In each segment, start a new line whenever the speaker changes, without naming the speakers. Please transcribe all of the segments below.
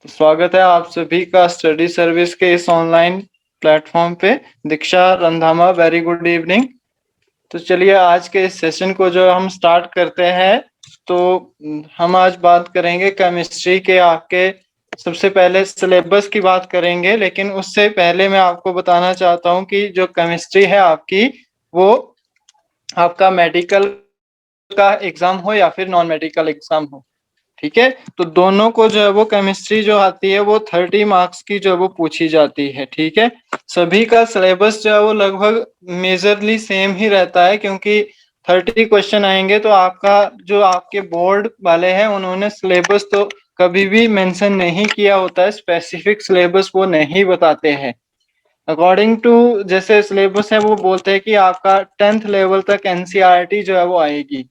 तो स्वागत है आप सभी का स्टडी सर्विस के इस ऑनलाइन प्लेटफॉर्म पे। दीक्षा रंधामा, वेरी गुड इवनिंग। तो चलिए आज के इस सेशन को जो हम स्टार्ट करते हैं। तो हम आज बात करेंगे केमिस्ट्री के आपके सबसे पहले सिलेबस की बात करेंगे, लेकिन उससे पहले मैं आपको बताना चाहता हूँ कि जो केमिस्ट्री है आपकी, वो आपका मेडिकल का एग्जाम हो या फिर नॉन मेडिकल एग्जाम हो, ठीक है, तो दोनों को जो है वो केमिस्ट्री जो आती है वो 30 मार्क्स की जो है वो पूछी जाती है। ठीक है, सभी का सिलेबस जो है वो लगभग मेजरली सेम ही रहता है, क्योंकि 30 क्वेश्चन आएंगे। तो आपका जो आपके बोर्ड वाले हैं उन्होंने सिलेबस तो कभी भी मेंशन नहीं किया होता है, स्पेसिफिक सिलेबस वो नहीं बताते हैं। अकॉर्डिंग टू जैसे सिलेबस है वो बोलते हैं कि आपका 10th लेवल तक एनसीईआरटी जो है वो आएगी,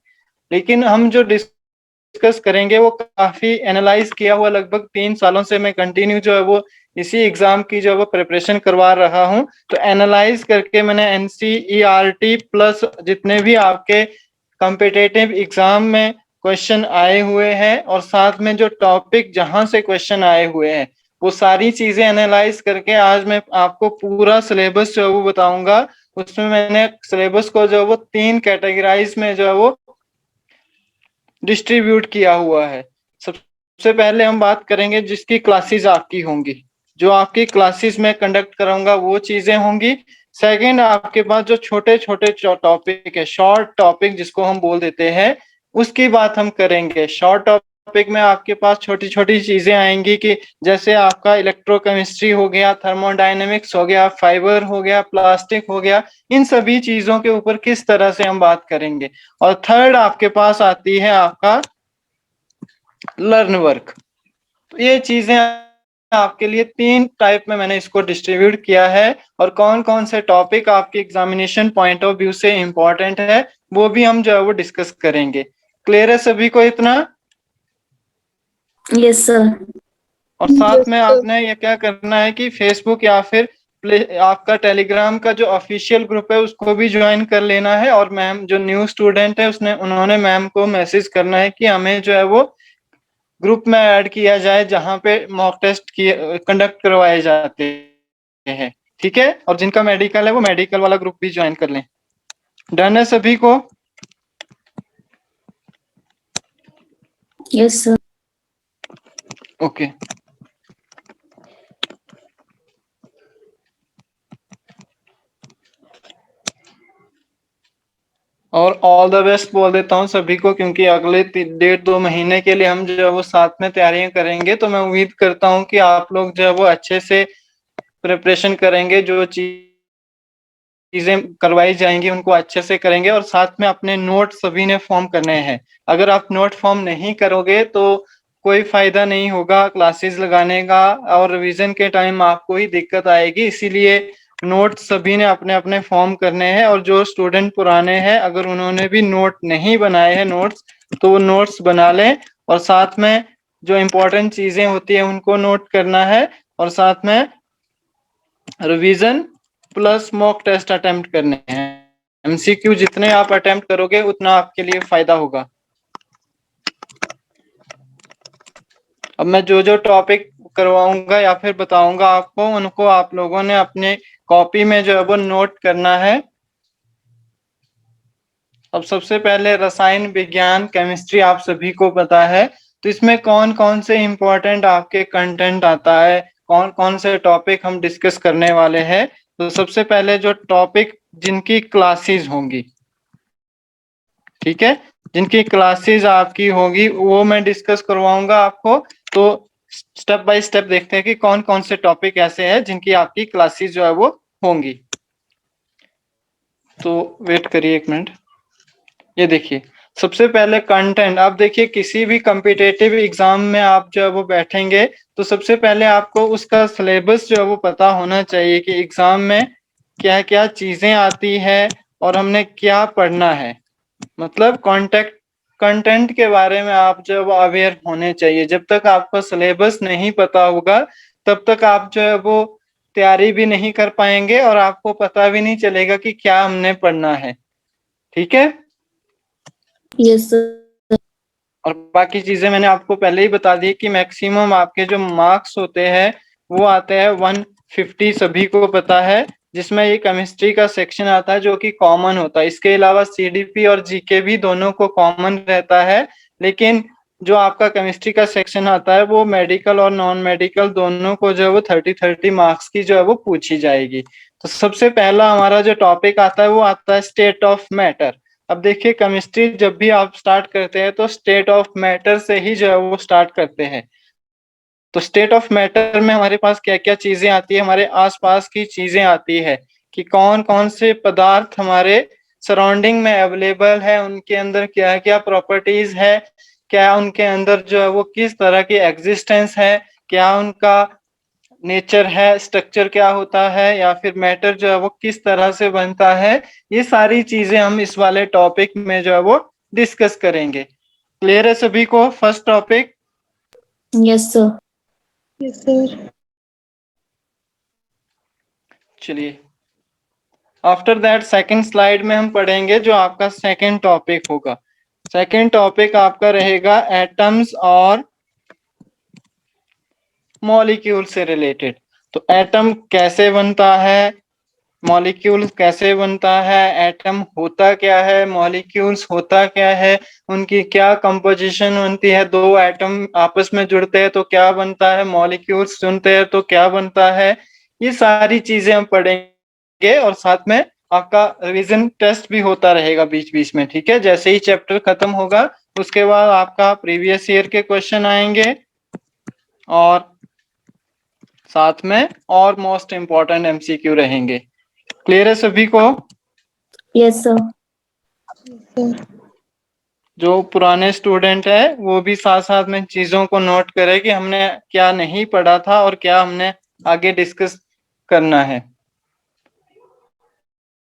लेकिन हम जो डिस्कस करेंगे वो काफी एनालाइज किया हुआ, लगभग 3 सालों से मैं कंटिन्यू जो है वो इसी एग्जाम की जो है वो प्रिपरेशन करवा रहा हूँ। तो एनालाइज करके मैंने एनसीईआरटी प्लस जितने भी आपके कॉम्पिटिटिव एग्जाम में क्वेश्चन आए हुए हैं और साथ में जो टॉपिक जहां से क्वेश्चन आए हुए हैं वो सारी चीजें एनालाइज करके आज मैं आपको पूरा सिलेबस जो है वो बताऊंगा। उसमें मैंने सिलेबस को जो है वो 3 कैटेगराइज में जो है वो डिस्ट्रीब्यूट किया हुआ है। सबसे पहले हम बात करेंगे जिसकी क्लासेस आपकी होंगी, जो आपकी क्लासेस में कंडक्ट कराऊंगा वो चीजें होंगी। सेकंड, आपके पास जो छोटे छोटे टॉपिक है, शॉर्ट टॉपिक जिसको हम बोल देते हैं, उसकी बात हम करेंगे। शॉर्ट टॉपिक में आपके पास छोटी छोटी चीजें आएंगी कि जैसे आपका इलेक्ट्रोकेमिस्ट्री हो गया, थर्मोडायनेमिक्स हो गया, फाइबर हो गया, प्लास्टिक हो गया, इन सभी चीजों के ऊपर किस तरह से हम बात करेंगे। और थर्ड आपके पास आती है आपका लर्न वर्क। तो ये चीजें आपके लिए 3 टाइप में मैंने इसको डिस्ट्रीब्यूट किया है, और कौन कौन से टॉपिक आपके एग्जामिनेशन पॉइंट ऑफ व्यू से इंपॉर्टेंट है वो भी हम जो है वो डिस्कस करेंगे। क्लियर है सभी को इतना?
Yes sir.
और साथ में आपने ये क्या करना है कि फेसबुक या फिर आपका टेलीग्राम का जो ऑफिशियल ग्रुप है उसको भी ज्वाइन कर लेना है। और मैम जो न्यू स्टूडेंट है उन्होंने मैम को मैसेज करना है कि हमें जो है वो ग्रुप में ऐड किया जाए जहां पे मॉक टेस्ट किए कंडक्ट करवाए जाते हैं। ठीक है, और जिनका मेडिकल है वो मेडिकल वाला ग्रुप भी ज्वाइन कर लें। डन है सभी को?
Yes sir.
ओके। और ऑल द बेस्ट बोल देता हूँ सभी को, क्योंकि अगले 1.5-2 महीने के लिए हम जो है वो साथ में तैयारियां करेंगे। तो मैं उम्मीद करता हूँ कि आप लोग जो है वो अच्छे से प्रिपरेशन करेंगे, जो चीजें करवाई जाएंगी उनको अच्छे से करेंगे, और साथ में अपने नोट सभी ने फॉर्म करने हैं। अगर आप नोट फॉर्म नहीं करोगे तो कोई फायदा नहीं होगा क्लासेस लगाने का, और रिवीजन के टाइम आपको ही दिक्कत आएगी। इसीलिए नोट सभी ने अपने अपने फॉर्म करने हैं, और जो स्टूडेंट पुराने हैं अगर उन्होंने भी नोट नहीं बनाए हैं नोट्स, तो वो नोट्स बना लें। और साथ में जो इम्पोर्टेंट चीजें होती है उनको नोट करना है, और साथ में revision plus mock test attempt करने हैं। एमसीक्यू जितने आप अटेम्प्ट करोगे उतना आपके लिए फायदा होगा। अब मैं जो जो टॉपिक करवाऊंगा या फिर बताऊंगा आपको, उनको आप लोगों ने अपने कॉपी में जो है वो नोट करना है। अब सबसे पहले रसायन विज्ञान केमिस्ट्री आप सभी को पता है, तो इसमें कौन कौन से इम्पोर्टेंट आपके कंटेंट आता है, कौन कौन से टॉपिक हम डिस्कस करने वाले हैं। तो सबसे पहले जो टॉपिक जिनकी क्लासेस होंगी, ठीक है, जिनकी क्लासेस आपकी होगी वो मैं डिस्कस करवाऊंगा आपको। तो स्टेप बाय स्टेप देखते हैं कि कौन कौन से टॉपिक ऐसे हैं जिनकी आपकी क्लासेस जो है वो होंगी। तो वेट करिए 1 मिनट। ये देखिए, सबसे पहले कंटेंट। आप देखिए किसी भी कॉम्पिटिटिव एग्जाम में आप जो है वो बैठेंगे तो सबसे पहले आपको उसका सिलेबस जो है वो पता होना चाहिए कि एग्जाम में क्या क्या चीजें आती है और हमने क्या पढ़ना है। मतलब कॉन्टेक्ट कंटेंट के बारे में आप जो है वो अवेयर होने चाहिए। जब तक आपको सिलेबस नहीं पता होगा तब तक आप जो है वो तैयारी भी नहीं कर पाएंगे और आपको पता भी नहीं चलेगा कि क्या हमने पढ़ना है। ठीक है,
यस सर।
और बाकी चीजें मैंने आपको पहले ही बता दी कि मैक्सिमम आपके जो मार्क्स होते हैं वो आते हैं 150, सभी को पता है, जिसमें ये केमिस्ट्री का सेक्शन आता है जो कि कॉमन होता है। इसके अलावा सीडीपी और जीके भी दोनों को कॉमन रहता है, लेकिन जो आपका केमिस्ट्री का सेक्शन आता है वो मेडिकल और नॉन मेडिकल दोनों को जो है वो 30 मार्क्स की जो है वो पूछी जाएगी। तो सबसे पहला हमारा जो टॉपिक आता है वो आता है स्टेट ऑफ मैटर। अब देखिए केमिस्ट्री जब भी आप स्टार्ट करते हैं तो स्टेट ऑफ मैटर से ही जो है वो स्टार्ट करते हैं। तो स्टेट ऑफ मैटर में हमारे पास क्या क्या चीजें आती है, हमारे आसपास की चीजें आती है कि कौन कौन से पदार्थ हमारे सराउंडिंग में अवेलेबल है, उनके अंदर क्या क्या प्रॉपर्टीज है, क्या उनके अंदर जो है वो किस तरह की एग्जिस्टेंस है, क्या उनका नेचर है, स्ट्रक्चर क्या होता है, या फिर मैटर जो है वो किस तरह से बनता है। ये सारी चीजें हम इस वाले टॉपिक में जो है वो डिस्कस करेंगे। क्लियर है सभी को first topic?
Yes sir.
Yes sir.
चलिए, आफ्टर दैट सेकंड स्लाइड में हम पढ़ेंगे जो आपका सेकंड टॉपिक होगा। सेकंड टॉपिक आपका रहेगा एटम्स और मॉलिक्यूल से रिलेटेड। तो एटम कैसे बनता है, मॉलिक्यूल कैसे बनता है, एटम होता क्या है, मॉलिक्यूल्स होता क्या है, उनकी क्या कंपोजिशन बनती है, दो एटम आपस में जुड़ते हैं तो क्या बनता है, मॉलिक्यूल्स जुड़ते हैं तो क्या बनता है, ये सारी चीजें हम पढ़ेंगे। और साथ में आपका रिवीजन टेस्ट भी होता रहेगा बीच बीच में, ठीक है। जैसे ही चैप्टर खत्म होगा उसके बाद आपका प्रीवियस ईयर के क्वेश्चन आएंगे और साथ में और मोस्ट इम्पोर्टेंट एमसीक्यू रहेंगे। क्लियर है सभी को?
Yes sir.
जो पुराने स्टूडेंट है वो भी साथ साथ में चीजों को नोट करे कि हमने क्या नहीं पढ़ा था और क्या हमने आगे डिस्कस करना है।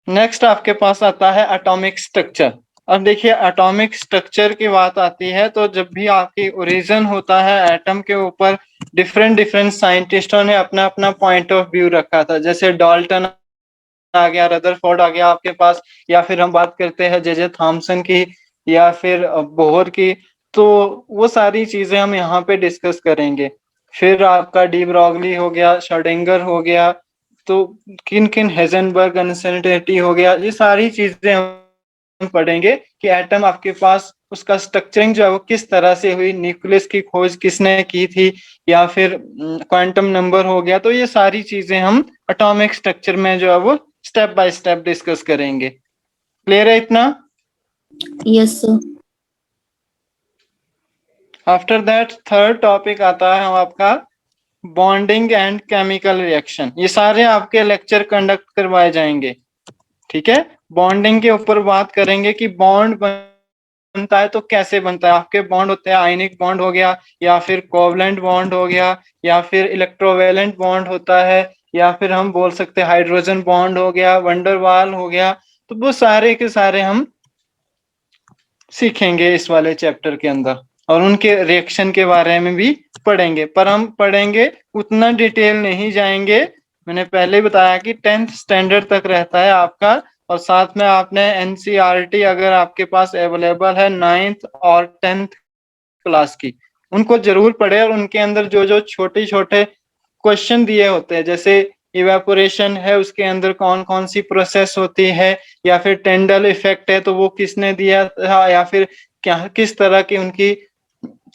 नेक्स्ट आपके पास आता है एटॉमिक स्ट्रक्चर। अब देखिए एटॉमिक स्ट्रक्चर की बात आती है तो जब भी आपकी ओरिजिन होता है एटम के ऊपर, डिफरेंट डिफरेंट साइंटिस्टों ने अपना अपना पॉइंट ऑफ व्यू रखा था। जैसे डाल्टन आ गया, रदरफोर्ड आ गया आपके पास, या फिर हम बात करते हैं जे थॉमसन की, या फिर बोहर की। तो वो सारी चीजें हम यहाँ पे डिस्कस करेंगे। फिर आपका डी ब्रॉगली हो गया, शर्डिंगर हो गया, तो किन किन, हेजनबर्ग अनसर्टेनिटी हो गया, ये सारी चीजें हम पढ़ेंगे कि एटम आपके पास उसका स्ट्रक्चरिंग जो है वो किस तरह से हुई, न्यूक्लियस की खोज किसने की थी, या फिर क्वांटम नंबर हो गया। तो ये सारी चीजें हम एटॉमिक स्ट्रक्चर में जो है वो स्टेप बाय स्टेप डिस्कस करेंगे। क्लियर है इतना?
Yes sir.
After that third topic आता है हम आपका बॉन्डिंग एंड केमिकल रिएक्शन। ये सारे आपके लेक्चर कंडक्ट करवाए जाएंगे, ठीक है। बॉन्डिंग के ऊपर बात करेंगे कि बॉन्ड बनता है तो कैसे बनता है। आपके बॉन्ड होते हैं, आयनिक बॉन्ड हो गया, या फिर कोवलेंट बॉन्ड हो गया, या फिर इलेक्ट्रोवेलेंट बॉन्ड होता है, या फिर हम बोल सकते हैं हाइड्रोजन बॉन्ड हो गया, वंडरवाल हो गया। तो वो सारे के सारे हम सीखेंगे इस वाले चैप्टर के अंदर, और उनके रिएक्शन के बारे में भी पढ़ेंगे। पर हम पढ़ेंगे उतना डिटेल नहीं जाएंगे। मैंने पहले बताया कि 10th स्टैंडर्ड तक रहता है आपका, और साथ में आपने एनसीईआरटी अगर आपके पास अवेलेबल है 9th और 10th क्लास की, उनको जरूर पढ़े। और उनके अंदर जो जो छोटे छोटे क्वेश्चन दिए होते हैं, जैसे इवेपोरेशन है उसके अंदर कौन कौन सी प्रोसेस होती है, या फिर टेंडल इफेक्ट है तो वो किसने दिया था, या फिर क्या किस तरह की उनकी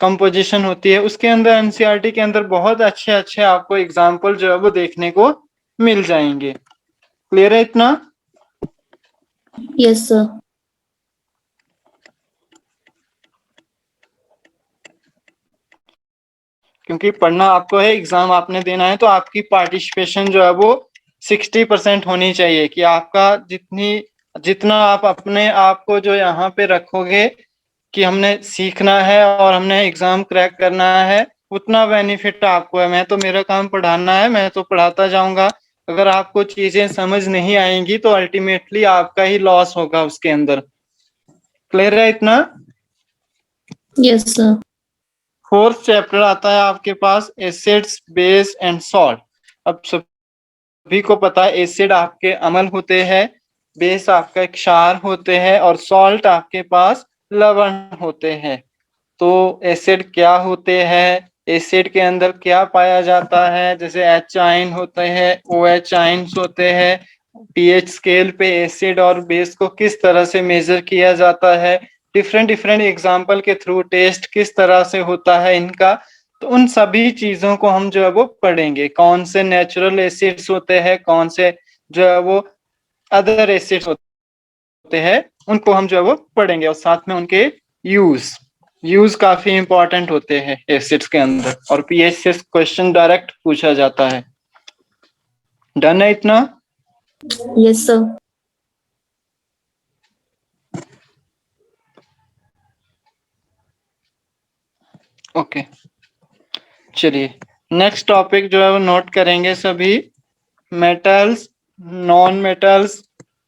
कंपोजिशन होती है, उसके अंदर एनसीईआरटी के अंदर बहुत अच्छे अच्छे आपको एग्जाम्पल जो है वो देखने को मिल जाएंगे। क्लियर है इतना?
Yes sir.
क्योंकि पढ़ना आपको है, एग्जाम आपने देना है, तो आपकी पार्टिसिपेशन जो है वो 60% होनी चाहिए। कि आपका जितना आप अपने आप को जो यहाँ पे रखोगे कि हमने सीखना है और हमने एग्जाम क्रैक करना है, उतना बेनिफिट आपको है। मैं तो, मेरा काम पढ़ाना है, मैं तो पढ़ाता जाऊंगा। अगर आपको चीजें समझ नहीं आएंगी तो अल्टीमेटली आपका ही लॉस होगा उसके अंदर। क्लियर है इतना?
Yes sir.
फोर्थ चैप्टर आता है आपके पास एसिड्स, बेस एंड सॉल्ट। अब सभी को पता है एसिड आपके अम्ल होते हैं, बेस आपका क्षार होते हैं, और सॉल्ट आपके पास लवण होते हैं। तो एसिड क्या होते हैं, एसिड के अंदर क्या पाया जाता है, जैसे एच आयन होते हैं, OH आयन्स होते हैं, pH स्केल पे एसिड और बेस को किस तरह से मेजर किया जाता है, डिफरेंट डिफरेंट एग्जाम्पल के थ्रू टेस्ट किस तरह से होता है इनका, तो उन सभी चीजों को हम जो है वो पढ़ेंगे। कौन से नेचुरल एसिड्स होते हैं, कौन से जो है वो अदर एसिड्स होते हैं, उनको हम जो है वो पढ़ेंगे, और साथ में उनके यूज काफी इंपॉर्टेंट होते हैं एसिड्स के अंदर, और पीएच से क्वेश्चन डायरेक्ट पूछा जाता है। डन है इतना?
Yes, sir.
ओके, चलिए नेक्स्ट टॉपिक जो है वो नोट करेंगे सभी। Metals, non metals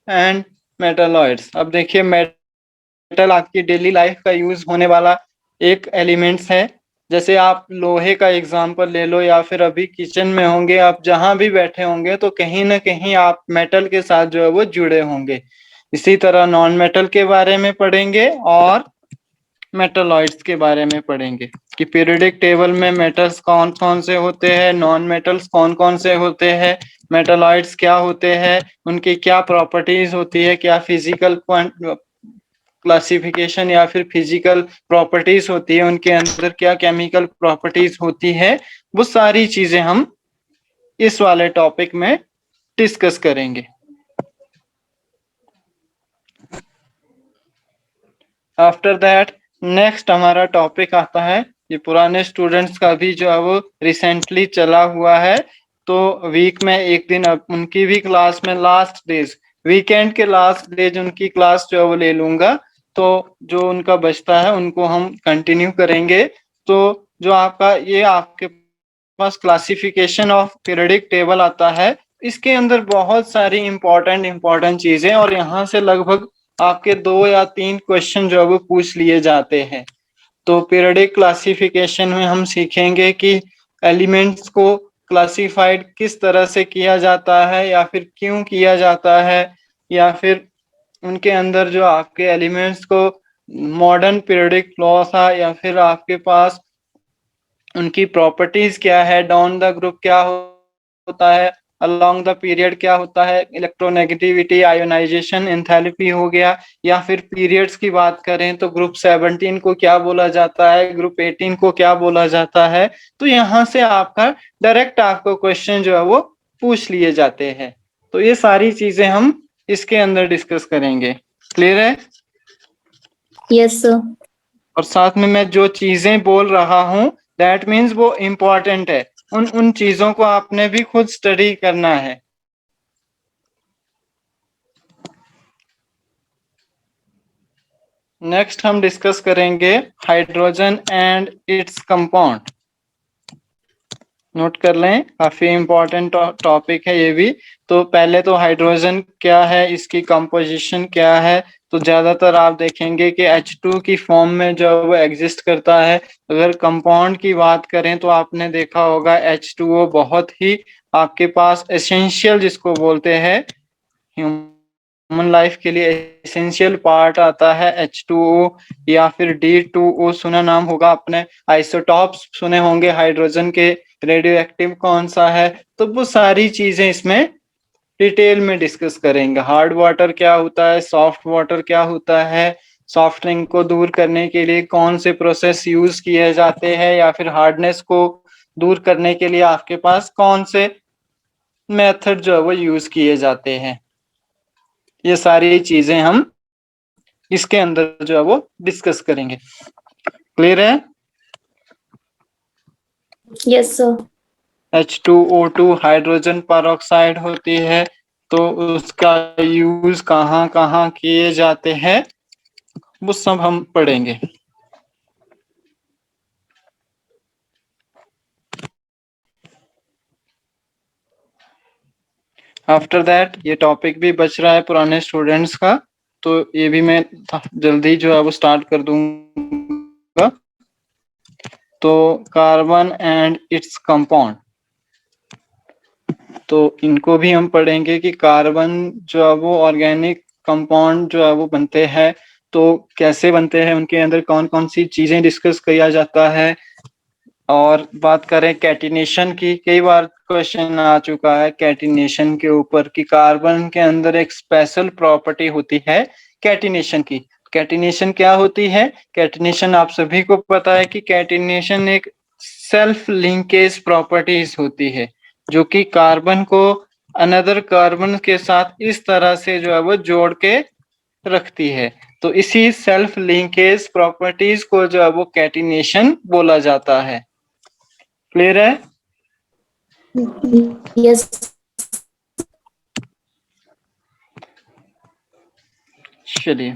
and metalloids. अब देखिए, मेटल आपकी डेली लाइफ का यूज होने वाला एक एलिमेंट्स है। जैसे आप लोहे का एग्जांपल ले लो, या फिर अभी किचन में होंगे, आप जहां भी बैठे होंगे तो कहीं ना कहीं आप मेटल के साथ जो है वो जुड़े होंगे। इसी तरह नॉन मेटल के बारे में पढ़ेंगे और मेटलॉइड्स के बारे में पढ़ेंगे कि पीरियोडिक टेबल में मेटल्स कौन कौन से होते हैं, नॉन मेटल्स कौन कौन से होते हैं, मेटलॉइड्स क्या होते हैं, उनकी क्या प्रॉपर्टीज होती है, क्या फिजिकल क्लासिफिकेशन या फिर फिजिकल प्रॉपर्टीज होती है, उनके अंदर क्या केमिकल प्रॉपर्टीज होती है, वो सारी चीजें हम इस वाले टॉपिक में डिस्कस करेंगे। आफ्टर दैट नेक्स्ट हमारा टॉपिक आता है, ये पुराने स्टूडेंट्स का भी जो है वो रिसेंटली चला हुआ है, तो वीक में एक दिन अब उनकी भी क्लास में लास्ट डेज, वीकेंड के लास्ट डेज उनकी क्लास जो है वो ले लूंगा, तो जो उनका बचता है उनको हम कंटिन्यू करेंगे। तो जो आपका ये आपके पास क्लासिफिकेशन ऑफ पीरियोडिक टेबल आता है, इसके अंदर बहुत सारी इंपॉर्टेंट चीजें, और यहाँ से लगभग आपके 2 या 3 क्वेश्चन जो है वो पूछ लिए जाते हैं। तो पीरियोडिक क्लासिफिकेशन में हम सीखेंगे कि एलिमेंट्स को क्लासिफाइड किस तरह से किया जाता है, या फिर क्यों किया जाता है, या फिर उनके अंदर जो आपके एलिमेंट्स को मॉडर्न पीरियोडिक लॉ था, या फिर आपके पास उनकी प्रॉपर्टीज क्या है, डाउन द ग्रुप क्या होता है, अलोंग द पीरियड क्या होता है, इलेक्ट्रोनेगेटिविटी, आयोनाइजेशन, एंथैल्पी हो गया, या फिर पीरियड्स की बात करें तो ग्रुप 17 को क्या बोला जाता है, ग्रुप 18 को क्या बोला जाता है। तो यहाँ से आपका डायरेक्ट आपको क्वेश्चन जो है वो पूछ लिए जाते हैं। तो ये सारी चीजें हम इसके अंदर डिस्कस करेंगे। क्लियर है?
Yes, sir.
और साथ में मैं जो चीजें बोल रहा हूँ दैट मीन्स वो इम्पोर्टेंट है, उन चीजों को आपने भी खुद स्टडी करना है। नेक्स्ट हम डिस्कस करेंगे hydrogen and its compound. Note कर लें, काफी इंपॉर्टेंट टॉपिक है ये भी। तो पहले तो हाइड्रोजन क्या है, इसकी कंपोजिशन क्या है, तो ज्यादातर आप देखेंगे कि H2 की फॉर्म में जो वो एग्जिस्ट करता है। अगर कंपाउंड की बात करें तो आपने देखा होगा H2O बहुत ही आपके पास एसेंशियल जिसको बोलते हैं ह्यूमन लाइफ के लिए एसेंशियल पार्ट आता है H2O, या फिर D2O सुना नाम होगा आपने, आइसोटॉप्स सुने होंगे हाइड्रोजन के, रेडियो एक्टिव कौन सा है। तो वो सारी चीजें इसमें डिटेल में डिस्कस करेंगे। हार्ड वाटर क्या होता है, सॉफ्ट वाटर क्या होता है, सॉफ्टनिंग को दूर करने के लिए कौन से प्रोसेस यूज किए जाते हैं, या फिर हार्डनेस को दूर करने के लिए आपके पास कौन से मेथड जो है वो यूज किए जाते हैं। ये सारी चीजें हम इसके अंदर जो है वो डिस्कस करेंगे। क्लियर है?
Yes, sir.
H2O2 hydrogen peroxide होती है, तो उसका यूज कहाँ कहाँ किए जाते हैं वो सब हम पढ़ेंगे। आफ्टर दैट ये टॉपिक भी बच रहा है पुराने स्टूडेंट्स का, तो ये भी मैं जल्दी जो है वो स्टार्ट कर दूंगा। तो कार्बन एंड इट्स कंपाउंड, तो इनको भी हम पढ़ेंगे कि कार्बन जो है वो ऑर्गेनिक कंपाउंड जो है वो बनते हैं, तो कैसे बनते हैं, उनके अंदर कौन कौन सी चीजें डिस्कस किया जाता है। और बात करें कैटिनेशन की, कई बार क्वेश्चन आ चुका है कैटिनेशन के ऊपर कि कार्बन के अंदर एक स्पेशल प्रॉपर्टी होती है कैटिनेशन की। कैटिनेशन क्या होती है? कैटिनेशन आप सभी को पता है कि कैटिनेशन एक सेल्फ लिंकेज प्रॉपर्टीज होती है, जो कि कार्बन को अनदर कार्बन के साथ इस तरह से जो है वो जोड़ के रखती है। तो इसी सेल्फ लिंकेज प्रॉपर्टीज को जो है वो कैटिनेशन बोला जाता है। क्लियर है?
Yes.
चलिए,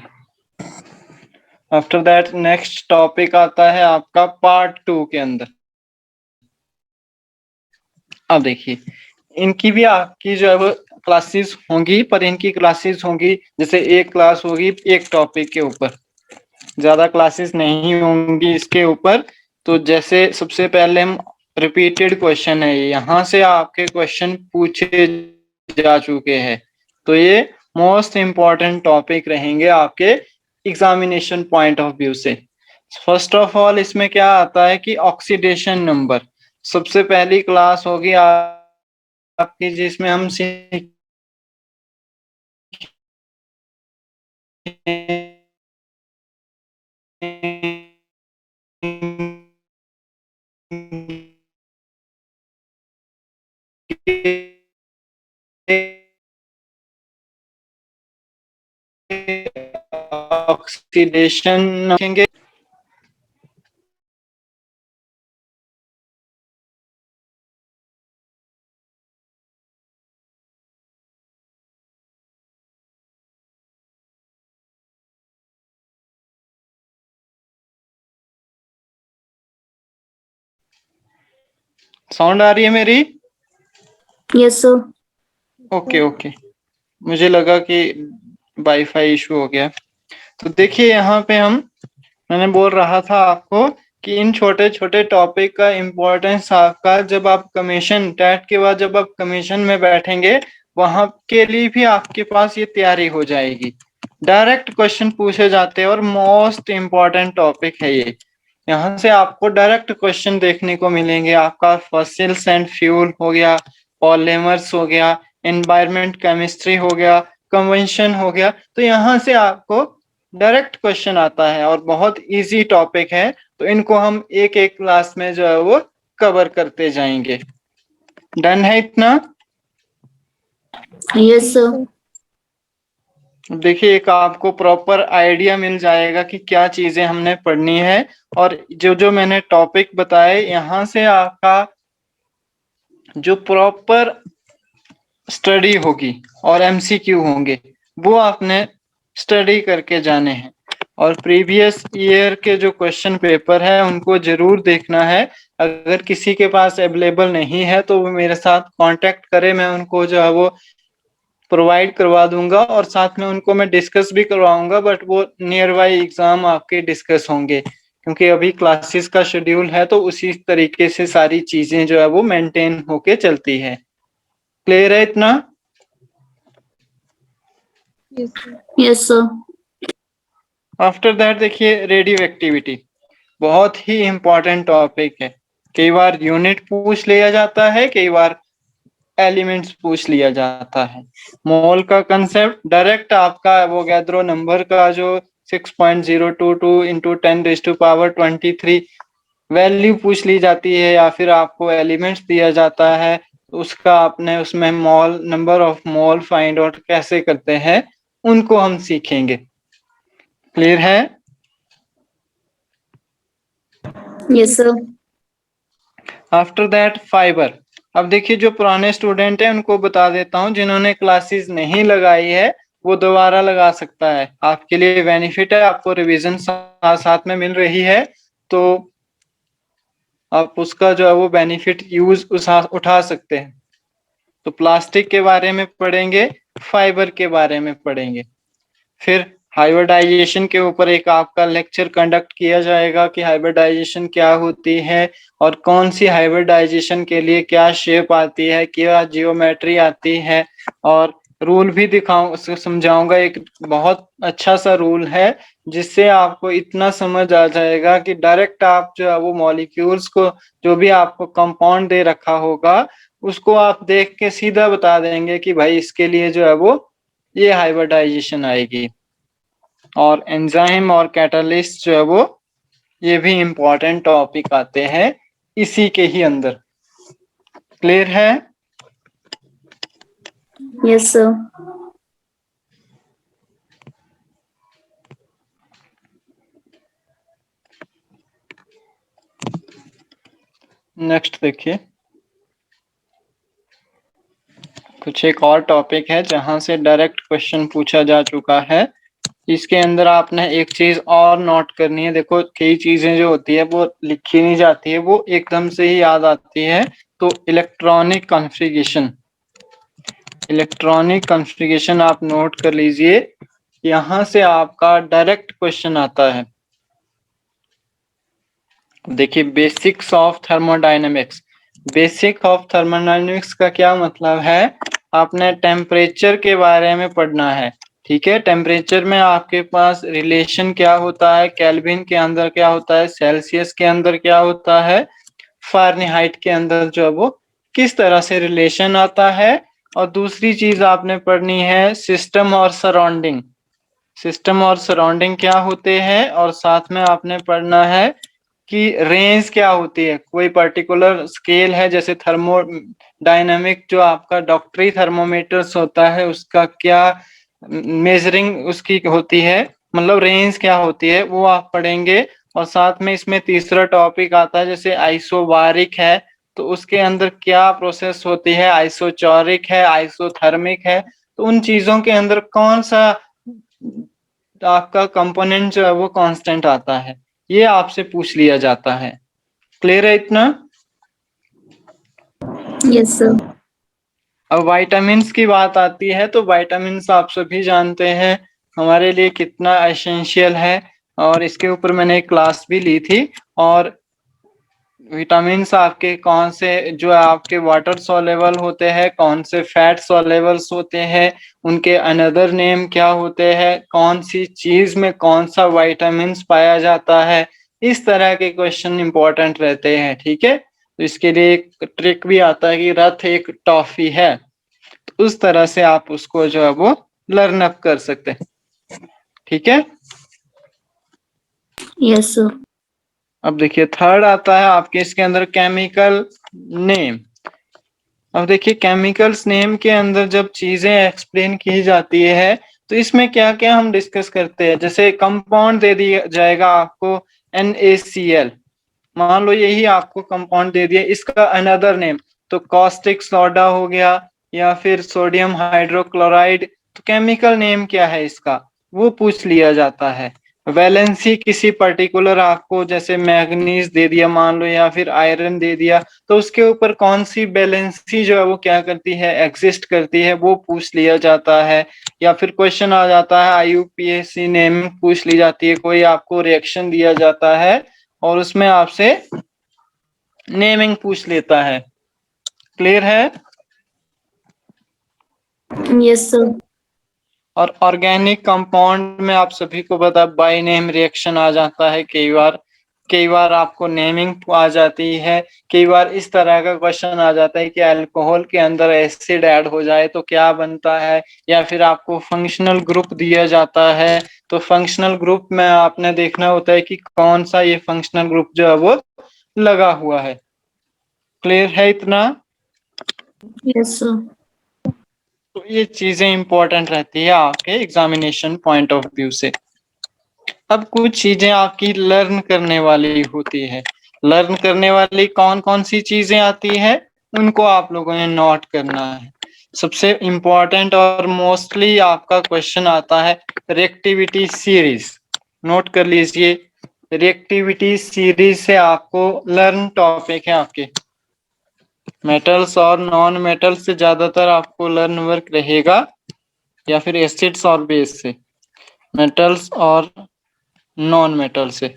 आफ्टर दैट नेक्स्ट टॉपिक आता है आपका पार्ट 2 के अंदर। अब देखिए, इनकी भी आपकी जो है वो क्लासेस होंगी, पर इनकी क्लासेस होंगी जैसे एक क्लास होगी एक टॉपिक के ऊपर, ज्यादा क्लासेस नहीं होंगी इसके ऊपर। तो जैसे सबसे पहले हम रिपीटेड क्वेश्चन है, यहाँ से आपके क्वेश्चन पूछे जा चुके हैं, तो ये मोस्ट इम्पॉर्टेंट टॉपिक रहेंगे आपके एग्जामिनेशन पॉइंट ऑफ व्यू से। फर्स्ट ऑफ ऑल इसमें क्या आता है कि ऑक्सीडेशन नंबर सबसे पहली क्लास होगी आपकी, जिसमें हम ऑक्सीडेशन देखेंगे। साउंड आ रही है मेरी?
Yes, sir.
ओके ओके, मुझे लगा कि वाईफाई इशू हो गया। तो देखिए यहाँ पे मैंने बोल रहा था आपको कि इन छोटे छोटे टॉपिक का इम्पोर्टेंस आपका जब आप कमीशन टेट के बाद जब आप कमीशन में बैठेंगे वहां के लिए भी आपके पास ये तैयारी हो जाएगी। डायरेक्ट क्वेश्चन पूछे जाते हैं और मोस्ट इम्पॉर्टेंट टॉपिक है ये। यहाँ से आपको डायरेक्ट क्वेश्चन देखने को मिलेंगे। आपका फॉसिल्स एंड फ्यूल हो गया, पॉलीमर्स हो गया, एनवायरमेंट केमिस्ट्री हो गया, कन्वेंशन हो गया। तो यहाँ से आपको डायरेक्ट क्वेश्चन आता है और बहुत इजी टॉपिक है। तो इनको हम एक एक क्लास में जो है वो कवर करते जाएंगे। डन है इतना?
Yes, sir.
देखिए, एक आपको प्रॉपर आइडिया मिल जाएगा कि क्या चीजें हमने पढ़नी है। और जो जो मैंने टॉपिक बताए यहाँ से आपका जो प्रॉपर स्टडी होगी और एमसीक्यू होंगे वो आपने स्टडी करके जाने हैं। और प्रीवियस ईयर के जो क्वेश्चन पेपर है उनको जरूर देखना है। अगर किसी के पास अवेलेबल नहीं है तो वो मेरे साथ कांटेक्ट करे, मैं उनको जो है वो प्रोवाइड करवा दूंगा और साथ में उनको मैं डिस्कस भी करवाऊंगा। बट वो नियर बाई एग्जाम आपके डिस्कस होंगे, क्योंकि अभी क्लासेस का शेड्यूल है तो उसी तरीके से सारी चीजें जो है वो मेंटेन होके चलती है। क्लियर है इतना?
Yes, sir.
आफ्टर दैट देखिए, रेडियो एक्टिविटी बहुत ही इंपॉर्टेंट टॉपिक है। कई बार यूनिट पूछ लिया जाता है, कई बार एलिमेंट्स पूछ लिया जाता है। मोल का कंसेप्ट डायरेक्ट आपका वोगैद्रो नंबर का जो 6.022 इंटू 10⁻23 वैल्यू पूछ ली जाती है, या फिर आपको एलिमेंट्स दिया जाता है, उसका आपने उसमें mole number of mole find out कैसे करते हैं उनको हम सीखेंगे। क्लियर है?
Yes, sir.
After that fibre. अब देखिए, जो पुराने स्टूडेंट हैं उनको बता देता हूँ, जिन्होंने क्लासेस नहीं लगाई है वो दोबारा लगा सकता है। आपके लिए बेनिफिट है, आपको रिवीजन साथ में मिल रही है, तो आप उसका जो है वो बेनिफिट यूज उठा सकते हैं। तो प्लास्टिक के बारे में पढ़ेंगे, फाइबर के बारे में पढ़ेंगे। फिर हाइब्रिडाइजेशन के ऊपर एक आपका लेक्चर कंडक्ट किया जाएगा कि हाइब्रिडाइजेशन क्या होती है और कौन सी हाइब्रिडाइजेशन के लिए क्या शेप आती है, क्या जियोमेट्री आती है। और रूल भी समझाऊंगा। एक बहुत अच्छा सा रूल है जिससे आपको इतना समझ आ जाएगा कि डायरेक्ट आप जो है वो मॉलिक्यूल्स को, जो भी आपको कंपाउंड दे रखा होगा, उसको आप देख के सीधा बता देंगे कि भाई इसके लिए जो है वो ये हाइब्रिडाइजेशन आएगी। और एंजाइम और कैटालिस्ट जो है वो ये भी इम्पोर्टेंट टॉपिक आते हैं इसी के ही अंदर। क्लियर है?
Yes, sir.
नेक्स्ट देखिए, कुछ एक और टॉपिक है जहां से डायरेक्ट क्वेश्चन पूछा जा चुका है। इसके अंदर आपने एक चीज और नोट करनी है। देखो, कई चीजें जो होती है वो लिखी नहीं जाती है, वो एकदम से ही याद आती है। तो इलेक्ट्रॉनिक कॉन्फ़िगरेशन, इलेक्ट्रॉनिक कॉन्फ़िगरेशन आप नोट कर लीजिए, यहां से आपका डायरेक्ट क्वेश्चन आता है। देखिए, basics of thermodynamics. Basic of thermodynamics का क्या मतलब है? आपने टेम्परेचर के बारे में पढ़ना है। ठीक है, टेम्परेचर में आपके पास रिलेशन क्या होता है, केल्विन के अंदर क्या होता है, सेल्सियस के अंदर क्या होता है, फ़ारेनहाइट के अंदर जो है वो किस तरह से रिलेशन आता है। और दूसरी चीज आपने पढ़नी है सिस्टम और सराउंडिंग। सिस्टम और सराउंडिंग क्या होते हैं, और साथ में आपने पढ़ना है कि रेंज क्या होती है। कोई पर्टिकुलर स्केल है, जैसे थर्मोडायनामिक जो आपका डॉक्टरी थर्मोमीटर्स होता है, उसका क्या मेजरिंग उसकी होती है, मतलब रेंज क्या होती है, वो आप पढ़ेंगे। और साथ में इसमें तीसरा टॉपिक आता है, जैसे आइसोबारिक है तो उसके अंदर क्या प्रोसेस होती है, आइसोचौरिक है, आइसोथर्मिक है, तो उन चीजों के अंदर कौन सा आपका कंपोनेंट जो है वो कांस्टेंट आता है, ये आपसे पूछ लिया जाता है। क्लियर है इतना?
Yes, sir.
अब विटामिन्स की बात आती है तो विटामिन्स आप सभी जानते हैं हमारे लिए कितना एसेंशियल है, और इसके ऊपर मैंने एक क्लास भी ली थी। और विटामिन्स आपके कौन से, जो आपके वाटर सॉल्युबल होते हैं, कौन से फैट सॉल्युबल्स होते हैं, उनके अनदर नेम क्या होते हैं, कौन सी चीज में कौन सा विटामिन्स पाया जाता है, इस तरह के क्वेश्चन इंपॉर्टेंट रहते हैं। ठीक है, तो इसके लिए एक ट्रिक भी आता है कि रथ एक टॉफी है, तो उस तरह से आप उसको जो है वो लर्न अप कर सकते हैं। ठीक है,
Yes, sir.
अब देखिए थर्ड आता है आपके इसके अंदर केमिकल नेम। अब देखिए, केमिकल्स नेम के अंदर जब चीजें एक्सप्लेन की जाती है तो इसमें क्या क्या हम डिस्कस करते हैं। जैसे कंपाउंड दे दिया जाएगा आपको NaCl, मान लो यही आपको कंपाउंड दे दिया, इसका अनदर नेम, तो कॉस्टिक सोडा हो गया या फिर सोडियम हाइड्रोक्लोराइड, तो केमिकल नेम क्या है इसका, वो पूछ लिया जाता है। वैलेंसी किसी पर्टिकुलर आपको, जैसे मैग्नीज दे दिया मान लो या फिर आयरन दे दिया, तो उसके ऊपर कौन सी वैलेंसी जो है वो क्या करती है, एग्जिस्ट करती है, वो पूछ लिया जाता है। या फिर क्वेश्चन आ जाता है IUPAC नेमिंग पूछ ली जाती है, कोई आपको रिएक्शन दिया जाता है और उसमें आपसे नेमिंग पूछ लेता है। क्लियर है?
Yes, sir.
और ऑर्गेनिक कंपाउंड में आप सभी को पता बाय नेम रिएक्शन आ जाता है, कई बार आपको नेमिंग आ जाती है, कई बार इस तरह का क्वेश्चन आ जाता है कि अल्कोहल के अंदर एसिड ऐड हो जाए तो क्या बनता है, या फिर आपको फंक्शनल ग्रुप दिया जाता है, तो फंक्शनल ग्रुप में आपने देखना होता है कि कौन सा ये फंक्शनल ग्रुप जो है वो लगा हुआ है। क्लियर है इतना?
Yes, sir.
तो ये चीजें इंपॉर्टेंट रहती है आपके एग्जामिनेशन पॉइंट ऑफ व्यू से। अब कुछ चीजें आपकी लर्न करने वाली होती है। लर्न करने वाली कौन कौन सी चीजें आती है, उनको आप लोगों ने नोट करना है। सबसे इम्पोर्टेंट और मोस्टली आपका क्वेश्चन आता है रिएक्टिविटी सीरीज। नोट कर लीजिए, रिएक्टिविटी सीरीज से आपको लर्न टॉपिक है आपके मेटल्स और नॉन मेटल से ज्यादातर आपको लर्न वर्क रहेगा, या फिर एसिड्स और बेस से, मेटल्स और नॉन मेटल से।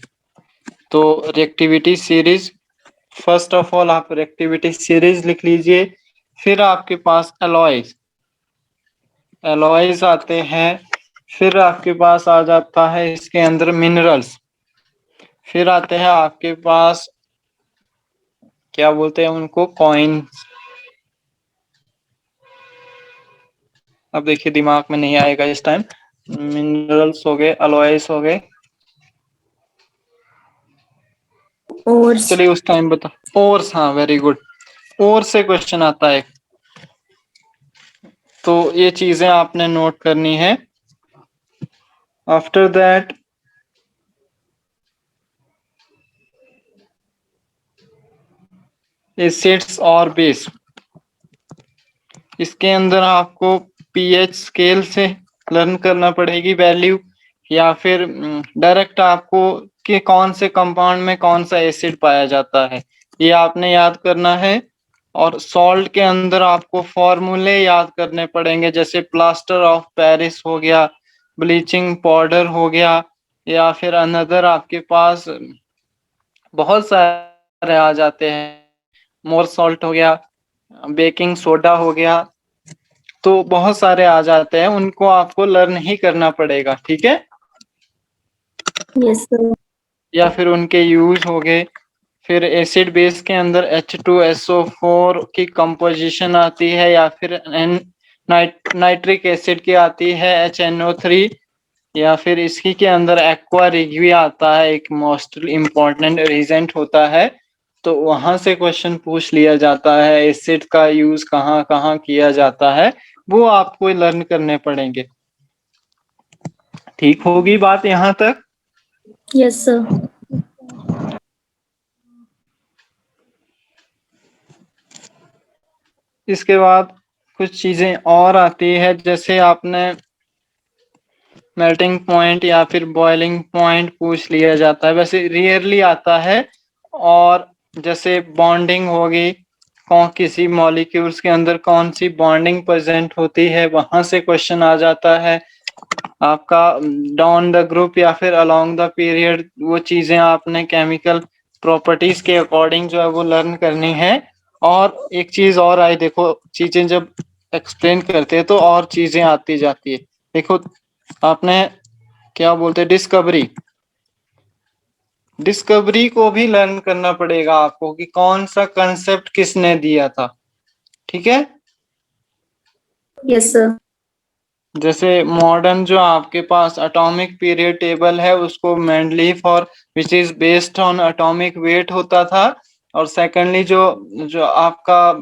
तो reactivity series, first of all आप रिएक्टिविटी सीरीज लिख लीजिए। फिर आपके पास एलॉयज, एलॉयज आते हैं। फिर आपके पास आ जाता है इसके अंदर मिनरल्स। फिर आते हैं आपके पास, क्या बोलते हैं उनको, कॉइन। अब देखिए दिमाग में नहीं आएगा इस टाइम। मिनरल्स हो गए, अलॉयस हो गए।
और
चलिए उस टाइम बता। ओर्स, हाँ वेरी गुड। और से क्वेश्चन आता है, तो ये चीजें आपने नोट करनी है। आफ्टर दैट एसिड्स और बेस, इसके अंदर आपको पीएच स्केल से लर्न करना पड़ेगी वैल्यू, या फिर डायरेक्ट आपको कि कौन से कंपाउंड में कौन सा एसिड पाया जाता है, ये आपने याद करना है। और सॉल्ट के अंदर आपको फॉर्मूले याद करने पड़ेंगे, जैसे प्लास्टर ऑफ पेरिस हो गया, ब्लीचिंग पाउडर हो गया, या फिर अनदर आपके पास बहुत सारे आ जाते हैं। मोर सॉल्ट हो गया, बेकिंग सोडा हो गया, तो बहुत सारे आ जाते हैं, उनको आपको लर्न ही करना पड़ेगा, ठीक है।
Yes sir.
या फिर उनके यूज हो गए। फिर एसिड बेस के अंदर H2SO4 की कंपोजिशन आती है, या फिर नाइट्रिक एसिड की आती है HNO3, या फिर इसी के अंदर एक्वा रिग्वी आता है, एक मोस्ट इम्पोर्टेंट रीजेंट होता है। तो वहां से क्वेश्चन पूछ लिया जाता है, एसिड का यूज कहाँ कहाँ किया जाता है, वो आपको लर्न करने पड़ेंगे। ठीक होगी बात यहाँ तक?
Yes sir.
इसके बाद कुछ चीजें और आती है, जैसे आपने मेल्टिंग पॉइंट या फिर बॉइलिंग पॉइंट पूछ लिया जाता है, वैसे रियरली आता है। और जैसे बॉन्डिंग होगी, कौन किसी मॉलिक्यूल्स के अंदर कौन सी बॉन्डिंग प्रेजेंट होती है, वहां से क्वेश्चन आ जाता है आपका। डाउन द ग्रुप या फिर अलोंग द पीरियड, वो चीजें आपने केमिकल प्रॉपर्टीज के अकॉर्डिंग जो है वो लर्न करनी है। और एक चीज और आई, देखो चीजें जब एक्सप्लेन करते हैं तो और चीजें आती जाती है। देखो आपने क्या बोलते हैं, डिस्कवरी, डिस्कवरी को भी लर्न करना पड़ेगा आपको कि कौन सा कंसेप्ट किसने दिया था, ठीक है।
Yes sir.
जैसे मॉडर्न जो आपके पास एटॉमिक पीरियड टेबल है, उसको मेंडलीफ और which is based on atomic weight होता था। और सेकेंडली जो जो आपका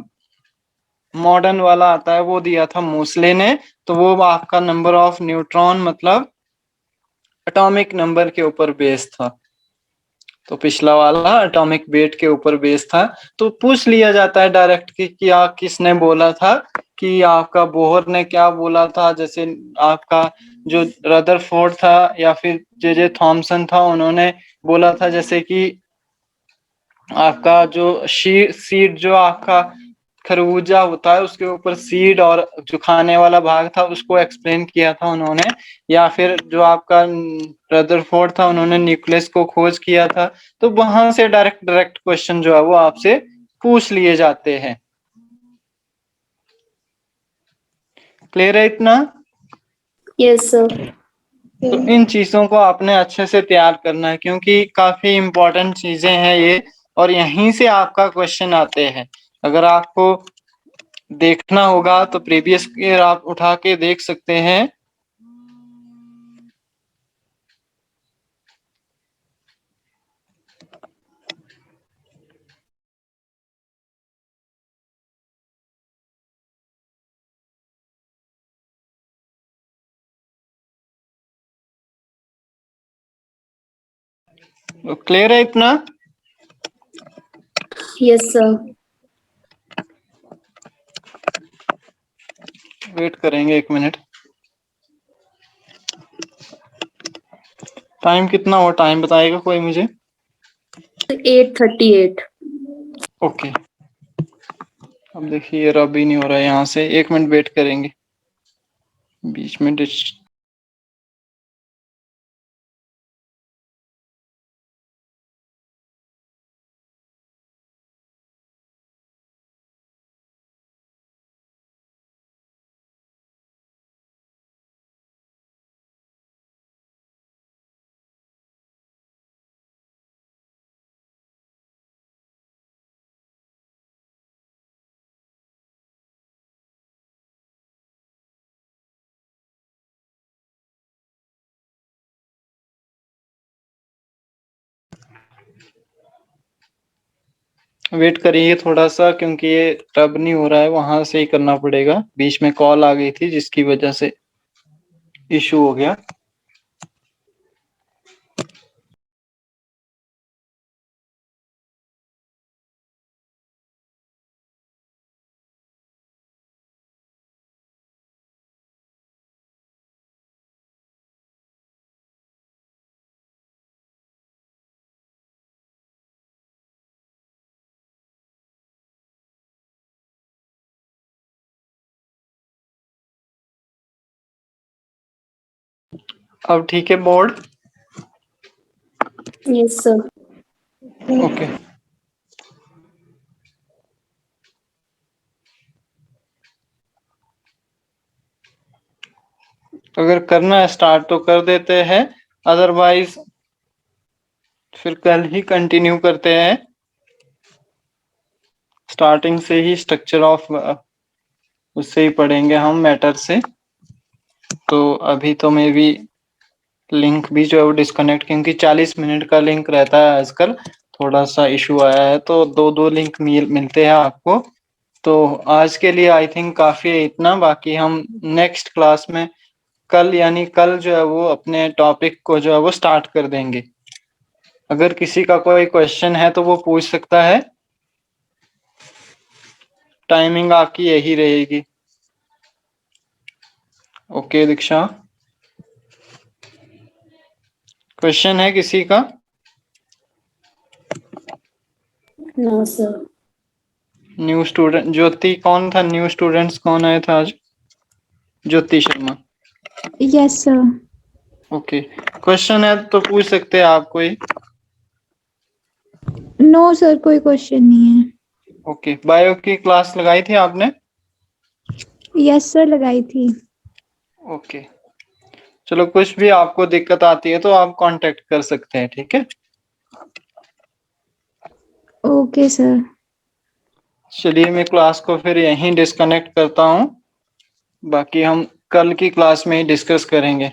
मॉडर्न वाला आता है वो दिया था मोसले ने, तो वो आपका नंबर ऑफ न्यूट्रॉन मतलब एटॉमिक नंबर के ऊपर बेस्ड था। तो पिछला वाला एटॉमिक वेट के ऊपर बेस्ड था। तो पूछ लिया जाता है डायरेक्ट कि क्या किसने बोला था, कि आपका बोहर ने क्या बोला था। जैसे आपका जो रदरफोर्ड था या फिर जे थॉमसन था, उन्होंने बोला था जैसे कि आपका जो सीड जो आपका खरबूजा होता है उसके ऊपर सीड और जो खाने वाला भाग था उसको एक्सप्लेन किया था उन्होंने। या फिर जो आपका रदरफोर्ड था, उन्होंने न्यूक्लियस को खोज किया था। तो वहां से डायरेक्ट डायरेक्ट क्वेश्चन जो है वो आपसे पूछ लिए जाते हैं। क्लियर है इतना?
Yes sir.
तो इन चीजों को आपने अच्छे से तैयार करना है, क्योंकि काफी इंपॉर्टेंट चीजें हैं ये, और यहीं से आपका क्वेश्चन आते हैं। अगर आपको देखना होगा तो प्रीवियस ईयर आप उठा के देख सकते हैं। क्लियर है इतना?
Yes sir.
वेट करेंगे 1 मिनट। टाइम कितना हुआ, टाइम बताएगा कोई मुझे?
8:38।
ओके। अब देखिए रब ही नहीं हो रहा है यहाँ से, 1 मिनट वेट करेंगे। बीच में वेट करिए थोड़ा सा, क्योंकि ये टब नहीं हो रहा है, वहां से ही करना पड़ेगा। बीच में कॉल आ गई थी जिसकी वजह से इशू हो गया। अब ठीक है बोर्ड?
Yes, sir.
ओके। अगर करना है स्टार्ट तो कर देते हैं, अदरवाइज फिर कल ही कंटिन्यू करते हैं स्टार्टिंग से ही। स्ट्रक्चर ऑफ उससे ही पढ़ेंगे हम, मैटर से। तो अभी तो मे भी लिंक भी जो है वो डिस्कनेक्ट, क्योंकि 40 मिनट का लिंक रहता है आजकल। थोड़ा सा इशू आया है तो दो लिंक मिलते हैं आपको। तो आज के लिए आई थिंक काफी है इतना। बाकी हम नेक्स्ट क्लास में कल, यानी कल जो है वो अपने टॉपिक को जो है वो स्टार्ट कर देंगे। अगर किसी का कोई क्वेश्चन है तो वो पूछ सकता है। टाइमिंग आपकी यही रहेगी। ओके दीक्षा, क्वेश्चन है किसी का?
No, sir.
New student Jyoti कौन था? न्यू स्टूडेंट्स कौन आया था आज? Jyoti Sharma.
Yes sir.
Okay, question है तो पूछ सकते हैं आप कोई।
नो सर, कोई क्वेश्चन नहीं है।
ओके, बायो की क्लास लगाई थी आपने?
यस सर, लगाई थी।
ओके, चलो कुछ भी आपको दिक्कत आती है तो आप कांटेक्ट कर सकते हैं, ठीक है?
Okay sir.
चलिए मैं क्लास को फिर यहीं डिस्कनेक्ट करता हूँ। बाकी हम कल की क्लास में ही डिस्कस करेंगे।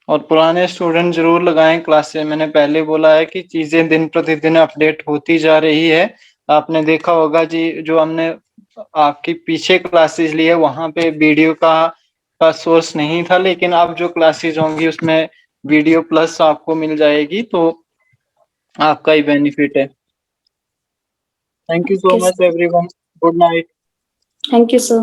और पुराने स्टूडेंट जरूर लगाएं क्लासेस। मैंने पहले बोला है कि चीजें दिन प्रतिदिन अपडेट होती जा रही है। आपने देखा होगा जी, जो हमने आपकी पीछे क्लासेस ली है वहां पे वीडियो का सोर्स नहीं था, लेकिन अब जो क्लासेस होंगी उसमें वीडियो प्लस आपको मिल जाएगी, तो आपका ही बेनिफिट है। Thank you so
Okay,
much
sir.
Everyone. Good night.
Thank you, sir.